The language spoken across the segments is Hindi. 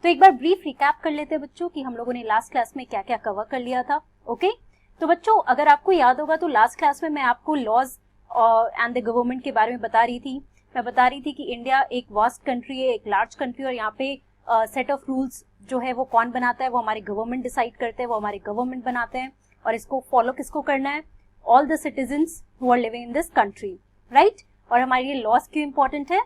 तो एक बार ब्रीफ रिकैप कर लेते हैं बच्चों कि हम लोगों ने लास्ट क्लास में क्या क्या कवर कर लिया था। ओके तो बच्चों अगर आपको याद होगा तो लास्ट क्लास में मैं आपको लॉज एंड द गवर्नमेंट के बारे में बता रही थी। मैं बता रही थी कि इंडिया एक वास्ट कंट्री है, एक लार्ज कंट्री, और यहाँ पे सेट ऑफ रूल्स जो है वो कौन बनाता है, वो हमारे गवर्नमेंट डिसाइड करते हैं, वो हमारे गवर्नमेंट बनाते हैं, और इसको फॉलो किसको करना है, all the citizens who are living in this country, right. और हमारे लिए लॉज क्यों इंपॉर्टेंट है,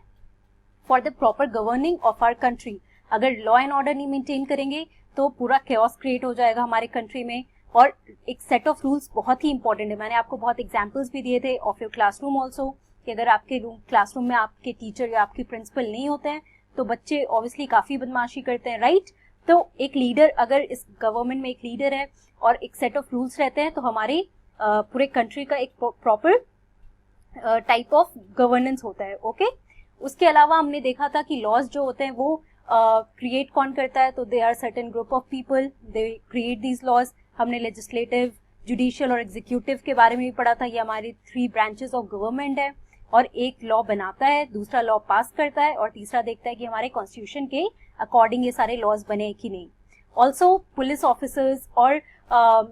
for the proper governing of our country. अगर लॉ एंड ऑर्डर नहीं मेंटेन करेंगे तो पूरा chaos क्रिएट हो जाएगा हमारे कंट्री में। और एक सेट ऑफ रूल्स बहुत ही इंपॉर्टेंट है। मैंने आपको बहुत एग्जांपल्स भी दिए थे ऑफ योर क्लासरूम ऑल्सो, कि अगर आपके क्लासरूम में आपके टीचर या आपके प्रिंसिपल नहीं होते हैं तो बच्चे ऑब्वियसली काफी बदमाशी करते हैं, राइट। तो एक लीडर, अगर इस गवर्नमेंट में एक लीडर है और एक सेट ऑफ रूल्स रहते हैं तो हमारे पूरे कंट्री का एक प्रॉपर टाइप ऑफ गवर्नेंस होता है। ओके उसके अलावा हमने देखा था कि लॉज जो होते हैं वो क्रिएट कौन करता है, तो they are certain group of people, they create these laws. हमने लेजिस्लेटिव, जुडिशियल और एग्जीक्यूटिव के बारे में भी पढ़ा था। ये हमारी 3 ब्रांचेस ऑफ गवर्नमेंट है, और एक लॉ बनाता है, दूसरा लॉ पास करता है, और तीसरा देखता है कि हमारे कॉन्स्टिट्यूशन के अकॉर्डिंग ये सारे लॉज बने कि नहीं। ऑल्सो पुलिस ऑफिसर्स, और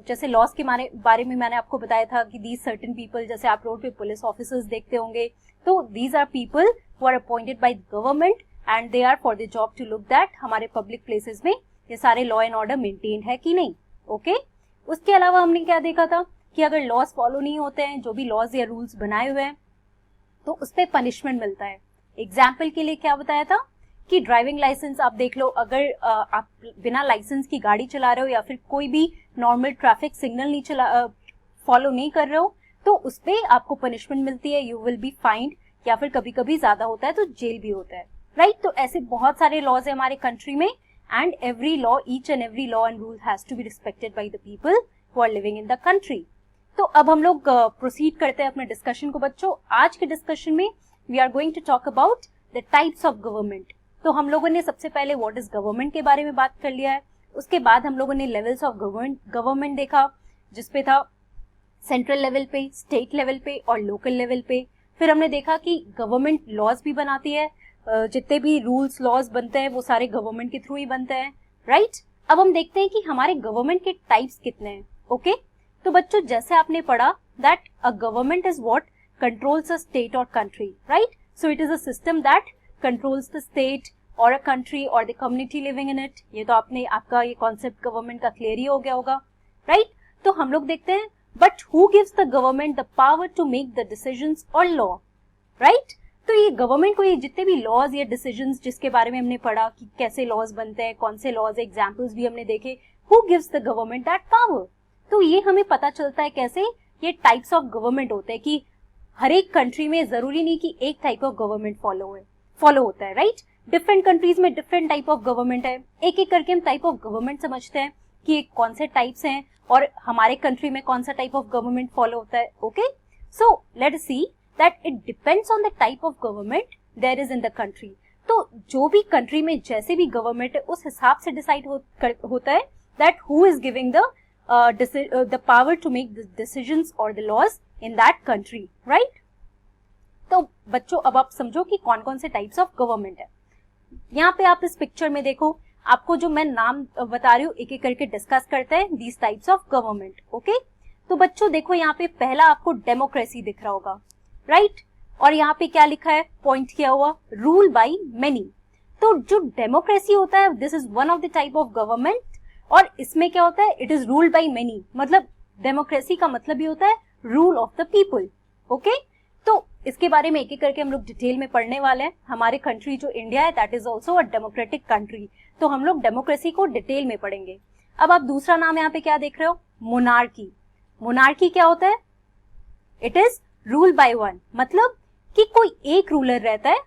जैसे लॉज के बारे में मैंने आपको बताया था कि दीज सर्टेन पीपल, जैसे आप रोड पे पुलिस ऑफिसर्स देखते होंगे, तो these are people who are appointed by government and they are for the job to look that हमारे पब्लिक प्लेसेस में ये सारे लॉ एंड ऑर्डर मेंटेन है कि नहीं। ओके उसके अलावा हमने क्या देखा था कि अगर लॉज फॉलो नहीं होते हैं, जो भी लॉज या रूल्स बनाए हुए हैं, तो उस पर पनिशमेंट मिलता है। एग्जाम्पल के लिए क्या बताया था कि ड्राइविंग लाइसेंस आप देख लो, अगर आप बिना लाइसेंस की गाड़ी चला रहे हो या फिर कोई भी नॉर्मल ट्रैफिक सिग्नल नहीं फॉलो नहीं कर रहे हो, तो उस पर आपको पनिशमेंट मिलती है, यू विल बी फाइंड, या फिर कभी कभी ज्यादा होता है तो जेल भी होता है, राइट। तो ऐसे बहुत सारे लॉज है हमारे कंट्री में, and every law, each and every law and rule has to be respected by the people who are living in the country. तो अब हम लोग प्रोसीड करते हैं अपने डिस्कशन को बच्चों। आज के डिस्कशन में we are going to talk about the types of government. तो हम लोगों ने सबसे पहले व्हाट इज गवर्नमेंट के बारे में बात कर लिया है। उसके बाद हम लोगों ने लेवल्स ऑफ गवर्नमेंट देखा, जिसपे था सेंट्रल लेवल पे, स्टेट लेवल पे और लोकल लेवल पे। फिर हमने देखा कि गवर्नमेंट लॉज भी बनाती है, जितने भी रूल्स लॉज बनते हैं वो सारे गवर्नमेंट के थ्रू ही बनते हैं, राइट। अब हम देखते हैं कि हमारे गवर्नमेंट के टाइप्स कितने हैं। ओके तो बच्चों जैसे आपने पढ़ा that a government is what controls a state और country, right. So it is a system that controls the state और अ कंट्री और the community living in it. ये तो आपका ये कॉन्सेप्ट गवर्नमेंट का क्लियर ही हो गया होगा, राइट। तो हम लोग देखते हैं but who gives the government the power to make the decisions और लॉ, राइट। तो ये गवर्नमेंट को ये जितने भी लॉज या डिसीजंस जिसके बारे में हमने पढ़ा कि कैसे लॉज बनते हैं, कौन से लॉज, एग्जांपल्स भी हमने देखे, who gives the government that power. तो ये हमें पता चलता है कैसे, ये टाइप्स ऑफ गवर्नमेंट होते हैं कि हर एक कंट्री में जरूरी नहीं कि एक टाइप ऑफ गवर्नमेंट फॉलो होता है, राइट। डिफरेंट कंट्रीज में डिफरेंट टाइप ऑफ गवर्नमेंट है। एक एक करके हम टाइप ऑफ गवर्नमेंट समझते हैं कि कौन से टाइप्स हैं और हमारे कंट्री में कौन सा टाइप ऑफ गवर्नमेंट फॉलो होता है। Okay so let us see that it depends on the type of government there is in the country। तो जो भी कंट्री में जैसे भी गवर्नमेंट है उस हिसाब से डिसाइड होता है that who is giving the power to make the decisions or the laws in that country, right। तो बच्चों अब आप समझो कि कौन कौन से टाइप्स ऑफ गवर्नमेंट है। यहाँ पे आप इस पिक्चर में देखो, आपको जो मैं नाम बता रही हूँ एक एक करके डिस्कस करते हैं these types of government. Okay तो बच्चों देखो यहाँ पे पहला आपको डेमोक्रेसी दिख रहा होगा, राइट। और यहाँ पे क्या लिखा है, पॉइंट किया हुआ, रूल बाय मेनी। तो जो डेमोक्रेसी होता है this is one of the type of government, और इसमें क्या होता है, it is rule by many. मतलब डेमोक्रेसी का मतलब ये होता है rule of the people. Okay तो इसके बारे में एक एक करके हम लोग डिटेल में पढ़ने वाले हैं। हमारे कंट्री जो इंडिया है that is also a democratic country, तो हम लोग डेमोक्रेसी को डिटेल में पढ़ेंगे। अब आप दूसरा नाम यहाँ पे क्या देख रहे हो, मोनार्की। मोनार्की क्या होता है, it is rule by one, मतलब कि कोई एक रूलर रहता है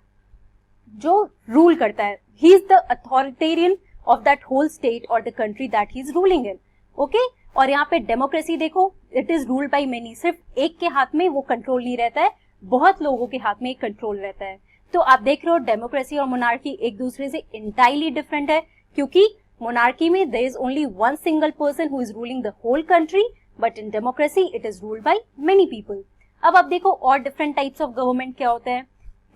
जो रूल करता है, he is the authoritarian of that whole state और the country that he is ruling in. Okay और यहाँ पे डेमोक्रेसी देखो, it is ruled by many, सिर्फ एक के हाथ में वो कंट्रोल नहीं रहता है, बहुत लोगों के हाथ में कंट्रोल रहता है। तो आप देख रहे हो डेमोक्रेसी और मोनार्की एक दूसरे से इंटायरली डिफरेंट है, क्योंकि मोनार्की में there is only one single person who is ruling the whole country, but in democracy it is ruled by many people. अब आप देखो और डिफरेंट टाइप्स ऑफ गवर्नमेंट क्या होते हैं।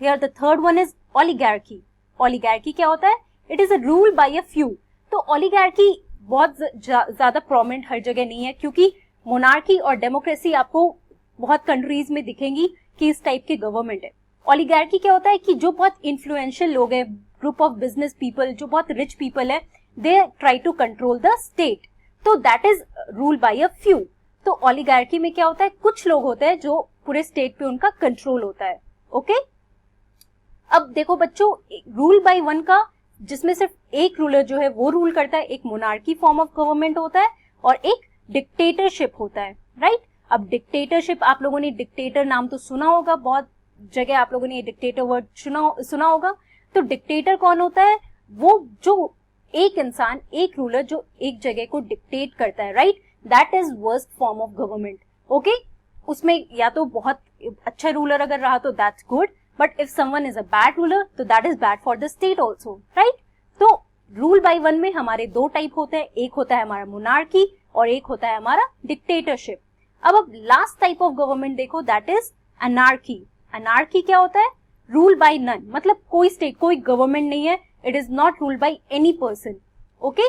Here the third one is oligarchy. Oligarchy क्या होता है, it is a rule by a few. तो ओलिगार्की बहुत ज्यादा प्रोमिनेंट हर जगह नहीं है, क्योंकि मोनार्की और डेमोक्रेसी आपको बहुत कंट्रीज में दिखेंगी कि इस टाइप के गवर्नमेंट है। ओलिगार्की क्या होता है कि जो बहुत इन्फ्लुएंशियल लोग हैं, ग्रुप ऑफ बिजनेस पीपल, जो बहुत रिच पीपल है, they try to control the state, तो that is rule by a few. तो ओलिगार्की में क्या होता है, कुछ लोग होते हैं जो पूरे स्टेट पे उनका कंट्रोल होता है। ओके अब देखो बच्चों, रूल बाय वन का जिसमें सिर्फ एक रूलर जो है वो रूल करता है, एक मोनार्की फॉर्म ऑफ गवर्नमेंट होता है और एक डिक्टेटरशिप होता है, राइट। अब डिक्टेटरशिप, आप लोगों ने डिक्टेटर नाम तो सुना होगा, बहुत जगह आप लोगों ने डिक्टेटर वर्ड सुना होगा। तो डिक्टेटर कौन होता है, वो जो एक इंसान, एक रूलर जो एक जगह को डिक्टेट करता है, right, that is worst form of government. Okay उसमें या तो बहुत अच्छा रूलर अगर रहा तो that's good, but if someone is a bad ruler तो that is bad for the state also, right. तो रूल बाय वन में हमारे दो टाइप होते हैं, एक होता है हमारा मोनार्की और एक होता है हमारा डिक्टेटरशिप। अब लास्ट टाइप ऑफ गवर्नमेंट देखो, दैट इज अनार्की। अनार्की क्या होता है, रूल बाय नन, मतलब कोई स्टेट, कोई गवर्नमेंट नहीं है, it is not ruled by any person. Okay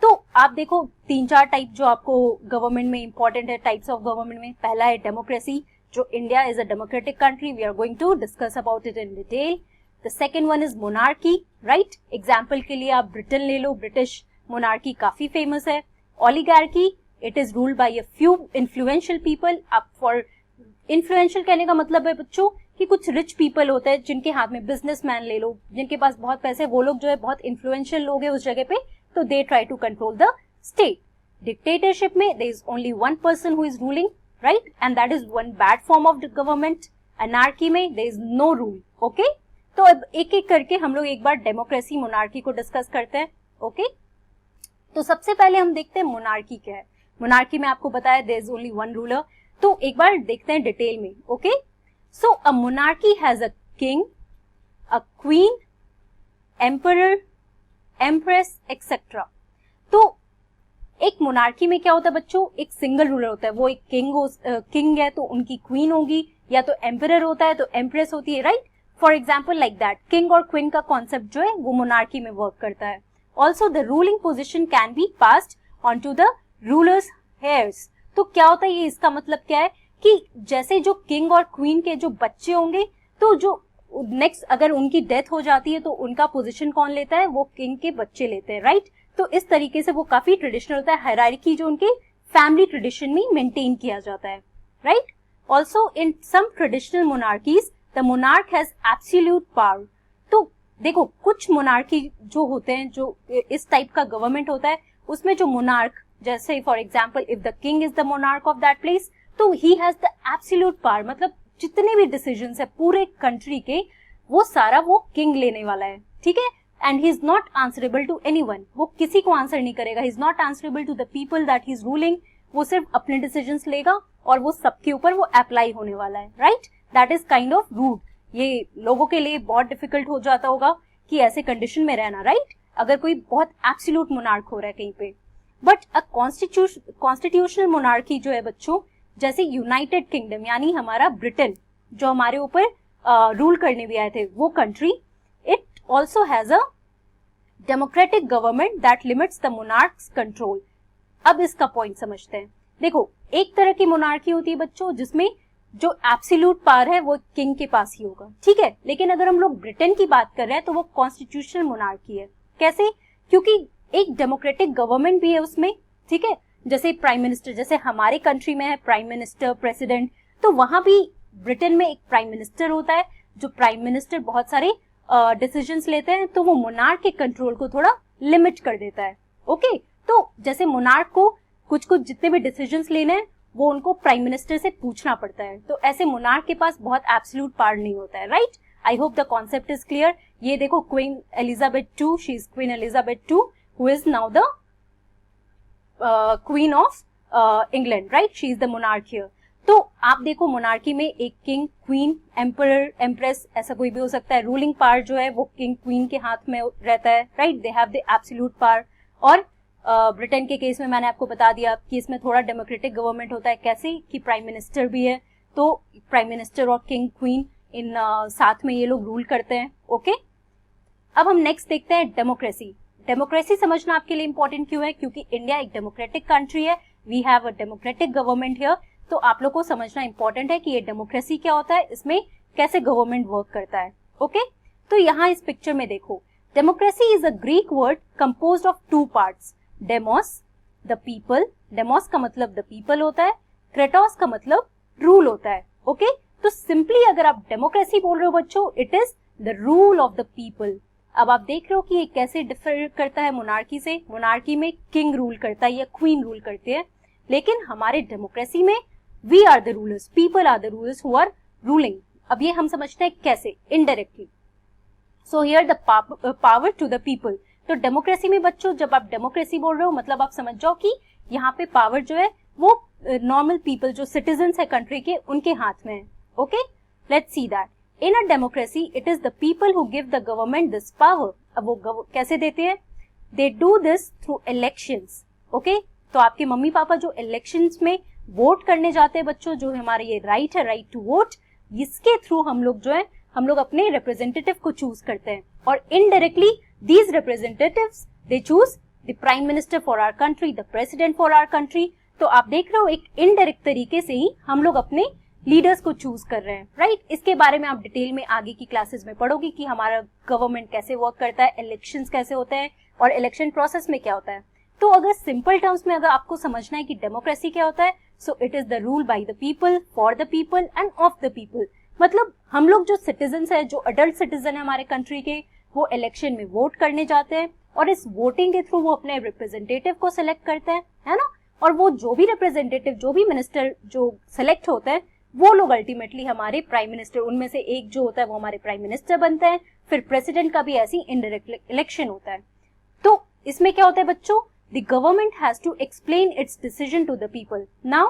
तो आप देखो 3-4 टाइप जो आपको गवर्नमेंट में इंपॉर्टेंट है, टाइप्स ऑफ गवर्नमेंट में। पहला है डेमोक्रेसी, जो India is a democratic country, we are going to discuss about it in detail. The second one is monarchy, right, example के लिए आप ब्रिटेन ले लो, ब्रिटिश मोनार्की काफी फेमस है। Oligarchy, it is ruled by a few influential people. आप फॉर इन्फ्लुएंशियल कहने का मतलब है बच्चों कि कुछ रिच पीपल होते हैं जिनके हाथ में, बिजनेसमैन ले लो, जिनके पास बहुत पैसे, वो लोग जो है बहुत इन्फ्लुएंशियल लोग हैं उस जगह पे, तो they try to control the state. Dictatorship में there is only one person who is ruling, right, and that is one bad form of government. Anarchy में there is no rule. Okay तो अब एक एक करके हम लोग एक बार डेमोक्रेसी, मोनार्की को डिस्कस करते हैं। ओके तो सबसे पहले हम देखते हैं मोनार्की क्या है। मोनार्की में आपको बताया there is only one ruler, तो एक बार देखते हैं डिटेल में। Okay so a monarchy has a king, a queen, emperor, empress etcetera. तो एक मोनार्की में क्या होता है बच्चों, एक सिंगल रूलर होता है, वो एक किंग है तो उनकी क्वीन होगी, या तो एम्परर होता है तो एम्प्रेस होती है, right. For example like that, king और क्वीन का कॉन्सेप्ट जो है वो मोनार्की में वर्क करता है। Also the ruling position can be passed on to the ruler's heirs. तो क्या होता है ये, इसका मतलब क्या है कि जैसे जो किंग और क्वीन के जो बच्चे होंगे, तो जो नेक्स्ट अगर उनकी डेथ हो जाती है तो उनका पोजीशन कौन लेता है, वो किंग के बच्चे लेते हैं, राइट। तो इस तरीके से वो काफी ट्रेडिशनल होता है, हायरार्की जो उनके फैमिली ट्रेडिशन में मेंटेन किया जाता है, right. Also in some traditional monarchies the monarch has absolute power. तो देखो कुछ मोनार्की जो होते हैं, जो इस टाइप का गवर्नमेंट होता है, उसमें जो मोनार्क, जैसे for example if the king is the monarch of that place, तो he has the absolute power, मतलब जितने भी डिसीजंस है पूरे कंट्री के, वो सारा वो किंग लेने वाला है, ठीक है। And he is not answerable to anyone, वो किसी को आंसर नहीं करेगा, he is not answerable to the people that he is ruling, वो सिर्फ अपने डिसीजंस लेगा और वो सबके ऊपर वो अप्लाई होने वाला है, right. That is kind of rude. ये लोगों के लिए बहुत डिफिकल्ट हो जाता होगा कि ऐसे कंडीशन में रहना, राइट, अगर कोई बहुत एब्सोल्यूट मोनार्क हो रहा है कहीं पे। बट अ कॉन्स्टिट्यूशनल मोनार्की जो है बच्चों, जैसे यूनाइटेड किंगडम यानी हमारा ब्रिटेन जो हमारे ऊपर रूल करने भी आए थे, वो country, it also has a democratic government that limits the monarchs control. अब इसका पॉइंट समझते हैं। देखो एक तरह की मोनार्की होती है बच्चों जिसमें जो एब्सोल्यूट पावर है वो किंग के पास ही होगा, ठीक है। लेकिन अगर हम लोग ब्रिटेन की बात कर रहे हैं तो वो कॉन्स्टिट्यूशनल मोनार्की है। कैसे? क्योंकि एक डेमोक्रेटिक गवर्नमेंट भी है उसमें, ठीक है। जैसे प्राइम मिनिस्टर, जैसे हमारे कंट्री में है प्राइम मिनिस्टर, प्रेसिडेंट, तो वहां भी ब्रिटेन में एक प्राइम मिनिस्टर होता है, जो प्राइम मिनिस्टर बहुत सारे डिसीजंस लेते हैं, तो वो मोनार्क के कंट्रोल को थोड़ा लिमिट कर देता है। ओके तो जैसे मोनार्क को कुछ कुछ जितने भी डिसीजंस लेने हैं वो उनको प्राइम मिनिस्टर से पूछना पड़ता है, तो ऐसे मोनार्क के पास बहुत एब्सोल्यूट पावर नहीं होता है, right. I hope the concept is clear. ये देखो queen Elizabeth two, she is queen Elizabeth two who is now the queen of England, right, she is the monarch here. तो आप देखो मोनार्की में एक किंग, क्वीन, एम्परर, एम्प्रेस, ऐसा कोई भी हो सकता है। रूलिंग पावर जो है वो किंग क्वीन के हाथ में रहता है, right, they have the absolute power. और ब्रिटेन के केस में मैंने आपको बता दिया कि इसमें थोड़ा डेमोक्रेटिक गवर्नमेंट होता है। कैसे कि प्राइम मिनिस्टर भी है, तो प्राइम मिनिस्टर और किंग क्वीन इन साथ में ये लोग रूल करते हैं। ओके अब हम नेक्स्ट देखते हैं डेमोक्रेसी। डेमोक्रेसी समझना आपके लिए इंपॉर्टेंट क्यों है? क्योंकि इंडिया एक डेमोक्रेटिक कंट्री है, we have a democratic government here. तो आप लोग को समझना इंपॉर्टेंट है कि ये डेमोक्रेसी क्या होता है, इसमें कैसे गवर्नमेंट वर्क करता है। ओके, तो यहाँ इस पिक्चर में देखो, democracy is a Greek word composed of two parts, demos the people, demos का मतलब द पीपल होता है, क्रेटोस का मतलब रूल होता है। ओके, तो सिंपली अगर आप डेमोक्रेसी बोल रहे हो बच्चों, it is the rule of the people. अब आप देख रहे हो कि ये कैसे डिफर करता है मोनार्की से। मोनार्की में किंग रूल करता है या क्वीन रूल करते हैं, लेकिन हमारे डेमोक्रेसी में we are the rulers, people are the rulers who are ruling. अब ये हम समझते हैं कैसे, indirectly. So here the power to the people. तो डेमोक्रेसी में बच्चों जब आप डेमोक्रेसी बोल रहे हो, मतलब आप समझ जाओ कि यहाँ पे पावर जो है वो नॉर्मल पीपल जो सिटीजन्स है कंट्री के, उनके हाथ में है। Okay, let's see that in a democracy it is the people who give the government this power. अब वो कैसे देते हैं? They do this through elections. Okay, तो आपके मम्मी पापा जो इलेक्शंस में वोट करने जाते हैं बच्चों, जो हमारे ये राइट है, राइट टू वोट, इसके थ्रू हम लोग जो है हम लोग अपने रिप्रेजेंटेटिव को चूज करते हैं। और indirectly these representatives they choose the prime minister for our country, the president for our country. तो आप देख रहे हो एक इनडायरेक्ट तरीके से ही हम लोग अपने लीडर्स को चूज कर रहे हैं, राइट। इसके बारे में आप डिटेल में आगे की क्लासेस में पढ़ोगे कि हमारा गवर्नमेंट कैसे वर्क करता है, इलेक्शंस कैसे होते हैं और इलेक्शन प्रोसेस में क्या होता है। तो अगर सिंपल टर्म्स में अगर आपको समझना है कि डेमोक्रेसी क्या होता है, सो it is the rule by the people, for the people end of the people. मतलब हम लोग जो सिटीजन है, जो अडल्ट सिटीजन है हमारे कंट्री के, वो इलेक्शन में वोट करने जाते हैं और इस वोटिंग के थ्रू वो अपने रिप्रेजेंटेटिव को सिलेक्ट करते हैं, है ना। और वो जो भी रिप्रेजेंटेटिव, जो भी मिनिस्टर जो सिलेक्ट होते हैं, वो लोग अल्टीमेटली हमारे प्राइम मिनिस्टर, उनमें से एक जो होता है वो हमारे प्राइम मिनिस्टर बनते हैं। फिर प्रेसिडेंट का भी ऐसी इनडायरेक्ट इलेक्शन होता है। तो इसमें क्या होता है बच्चों, the government has to explain its decision to the people. Now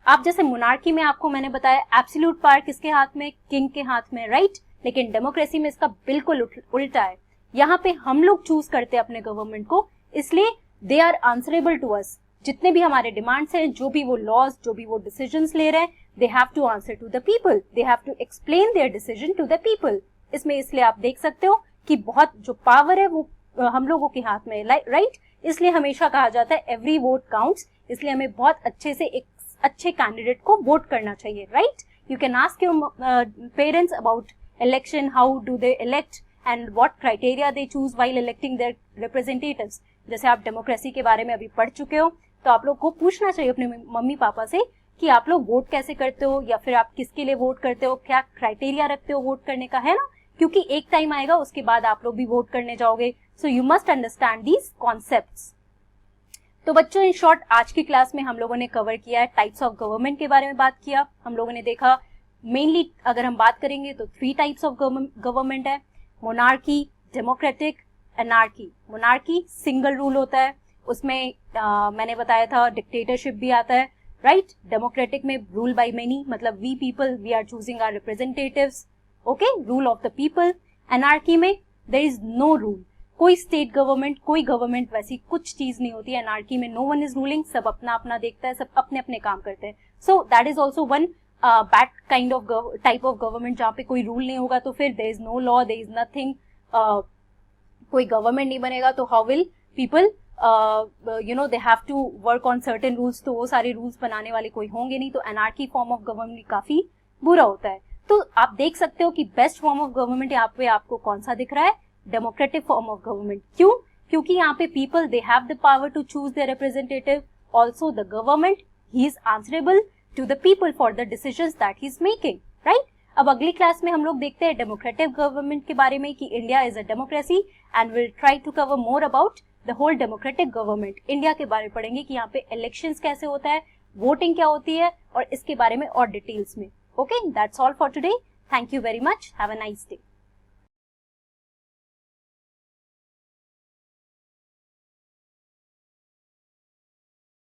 आप जैसे मोनार्की में आपको मैंने बताया एब्सोल्यूट पावर किसके हाथ में, किंग के हाथ में, राइट। लेकिन डेमोक्रेसी में इसका बिल्कुल उल्टा है। यहाँ पे हम लोग चूज करते हैं अपने गवर्नमेंट को, इसलिए they are answerable to us. जितने भी हमारे डिमांड्स हैं, जो भी वो लॉज, जो भी वो डिसीजंस ले रहे हैं, they have to answer to the people, they have to explain their decision to the people. इसमें इसलिए आप देख सकते हो कि बहुत जो पावर है वो हम लोगों के हाथ में है, राइट। इसलिए हमेशा कहा जाता है एवरी वोट काउंट्स। इसलिए हमें बहुत अच्छे से एक अच्छे कैंडिडेट को वोट करना चाहिए, right. You can ask your parents about election, how do they elect and what criteria they choose while electing their representatives. जैसे आप डेमोक्रेसी के बारे में अभी पढ़ चुके हो, तो आप लोग को पूछना चाहिए अपने मम्मी पापा से कि आप लोग वोट कैसे करते हो, या फिर आप किसके लिए वोट करते हो, क्या क्राइटेरिया रखते हो वोट करने का, है ना। क्योंकि एक टाइम आएगा उसके बाद आप लोग भी वोट करने जाओगे। So you must understand these concepts. तो बच्चों इन शॉर्ट आज की क्लास में हम लोगों ने कवर किया है, टाइप्स ऑफ गवर्नमेंट के बारे में बात किया। हम लोगों ने देखा मेनली अगर हम बात करेंगे तो 3 टाइप्स ऑफ गवर्नमेंट है, monarchy, democratic, anarchy. Monarchy single rule होता है, उसमें मैंने बताया था डिक्टेटरशिप भी आता है, राइट। डेमोक्रेटिक में रूल बाय मेनी, मतलब we people, we are choosing our representatives, okay, rule of the people. Anarchy में देयर इज नो रूल, कोई स्टेट गवर्नमेंट, कोई गवर्नमेंट वैसी कुछ चीज नहीं होती है। एनार्की में नो वन इज रूलिंग, सब अपना अपना देखता है, सब अपने अपने काम करते हैं। So that is also one bad kind of type of government, जहाँ पे कोई रूल नहीं होगा तो फिर there is no law, there is nothing, कोई गवर्नमेंट नहीं बनेगा तो how will people they have to work on certain rules, तो वो सारे रूल्स बनाने वाले कोई होंगे नहीं। तो एनार्की फॉर्म ऑफ गवर्नमेंट काफी बुरा होता है। तो आप देख सकते हो कि बेस्ट फॉर्म ऑफ गवर्नमेंट यहाँ पे आपको कौन सा दिख रहा है, डेमोक्रेटिक फॉर्म ऑफ गवर्नमेंट। क्यों? क्योंकि यहाँ पे people they have the power to choose their representative, also the government he is answerable to the people for the decisions that he is making, right. अब अगली क्लास में हम लोग देखते हैं डेमोक्रेटिक गवर्नमेंट के बारे में कि India is a democracy and will try to cover more about the whole democratic government. India के बारे में पढ़ेंगे कि यहाँ पे इलेक्शंस कैसे होता है, वोटिंग क्या होती है, और इसके बारे में और डिटेल्स में। Okay, that's all for today. Thank you very much, have a nice day.